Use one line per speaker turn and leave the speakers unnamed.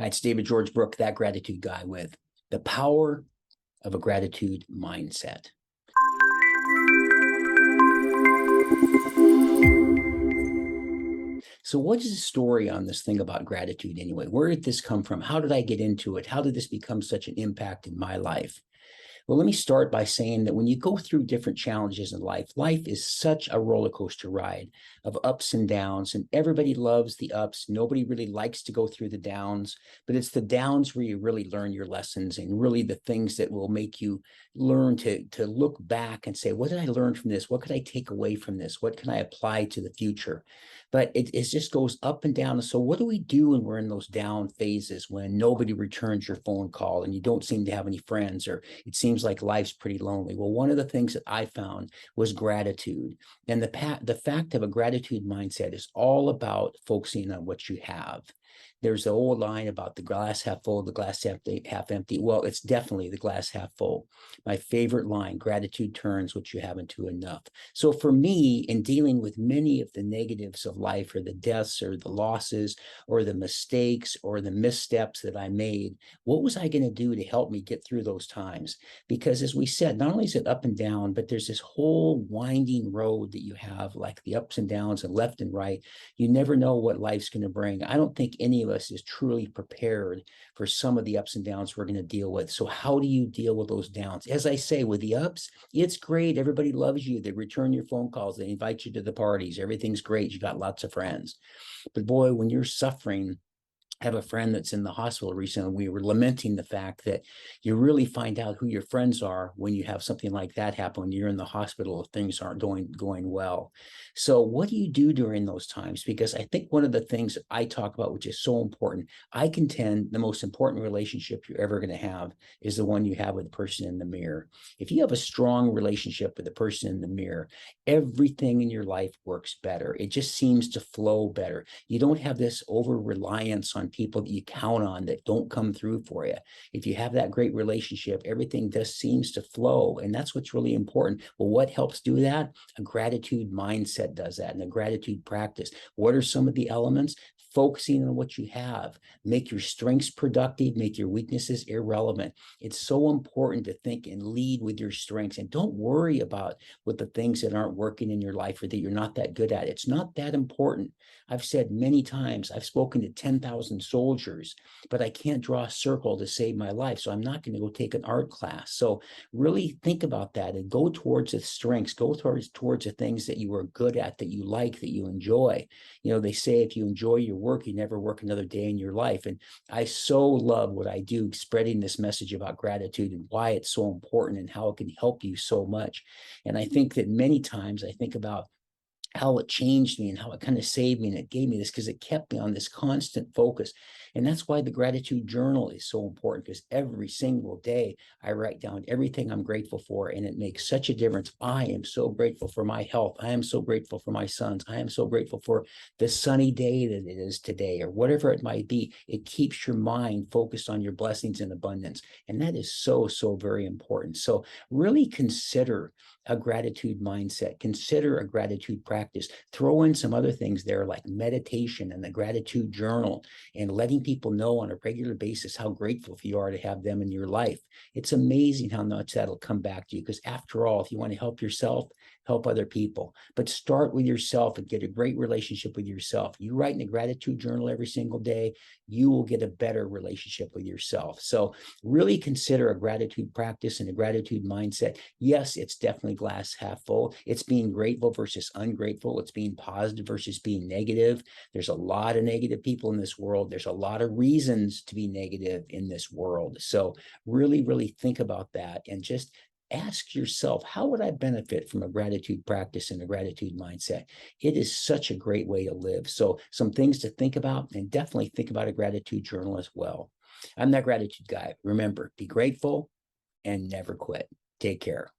Hi, it's David George Brooke, that gratitude guy, with the power of a gratitude mindset. So what is the story on this thing about gratitude anyway? Where did this come from? How did I get into it? How did this become such an impact in my life? Well, let me start by saying that when you go through different challenges in life, life is such a roller coaster ride of ups and downs, and everybody loves the ups. Nobody really likes to go through the downs, but it's the downs where you really learn your lessons and really the things that will make you learn to look back and say, what did I learn from this? What could I take away from this? What can I apply to the future? But it just goes up and down. And so what do we do when we're in those down phases, when nobody returns your phone call and you don't seem to have any friends, or it seems like life's pretty lonely? Well, one of the things that I found was gratitude. And the fact of a gratitude mindset is all about focusing on what you have. There's the old line about the glass half full, the glass half empty. Well, it's definitely the glass half full. My favorite line: gratitude turns what you have into enough. So for me, in dealing with many of the negatives of life, or the deaths or the losses or the mistakes or the missteps that I made, what was I going to do to help me get through those times? Because as we said, not only is it up and down, but there's this whole winding road that you have, like the ups and downs and left and right. You never know what life's going to bring. I don't think any of us is truly prepared for some of the ups and downs we're going to deal with. So how do you deal with those downs? As I say, with the ups, it's great. Everybody loves you. They return your phone calls. They invite you to the parties. Everything's great. You got lots of friends. But boy, when you're suffering, I have a friend that's in the hospital recently. We were lamenting the fact that you really find out who your friends are when you have something like that happen, when you're in the hospital, if things aren't going well. So what do you do during those times? Because I think one of the things I talk about, which is so important, I contend the most important relationship you're ever going to have is the one you have with the person in the mirror. If you have a strong relationship with the person in the mirror, everything in your life works better. It just seems to flow better. You don't have this over-reliance on people that you count on that don't come through for you. If you have that great relationship, everything just seems to flow. And that's what's really important. Well, what helps do that? A gratitude mindset does that, and a gratitude practice. What are some of the elements? Focusing on what you have. Make your strengths productive, make your weaknesses irrelevant. It's so important to think and lead with your strengths, and don't worry about what the things that aren't working in your life or that you're not that good at. It's not that important. I've said many times, I've spoken to 10,000 soldiers, but I can't draw a circle to save my life. So I'm not going to go take an art class. So really think about that and go towards the strengths, go towards the things that you are good at, that you like, that you enjoy. You know, they say if you enjoy your work, you never work another day in your life. And I so love what I do, spreading this message about gratitude and why it's so important and how it can help you so much. And I think that many times I think about how it changed me and how it kind of saved me, and it gave me this because it kept me on this constant focus. And that's why the gratitude journal is so important, because every single day I write down everything I'm grateful for, and it makes such a difference. I am so grateful for my health. I am so grateful for my sons. I am so grateful for the sunny day that it is today, or whatever it might be. It keeps your mind focused on your blessings and abundance. And that is so, so very important. So really consider a gratitude mindset, consider a gratitude practice, throw in some other things there like meditation and the gratitude journal, and letting people know on a regular basis how grateful you are to have them in your life. It's amazing how much that'll come back to you, because after all, if you want to help yourself, help other people. But start with yourself and get a great relationship with yourself. You write in a gratitude journal every single day, you will get a better relationship with yourself. So really consider a gratitude practice and a gratitude mindset. Yes, it's definitely glass half full. It's being grateful versus ungrateful. It's being positive versus being negative. There's a lot of negative people in this world. There's a lot of reasons to be negative in this world. So really, really think about that and just ask yourself, how would I benefit from a gratitude practice and a gratitude mindset? It is such a great way to live. So some things to think about, and definitely think about a gratitude journal as well. I'm that gratitude guy. Remember, be grateful and never quit. Take care.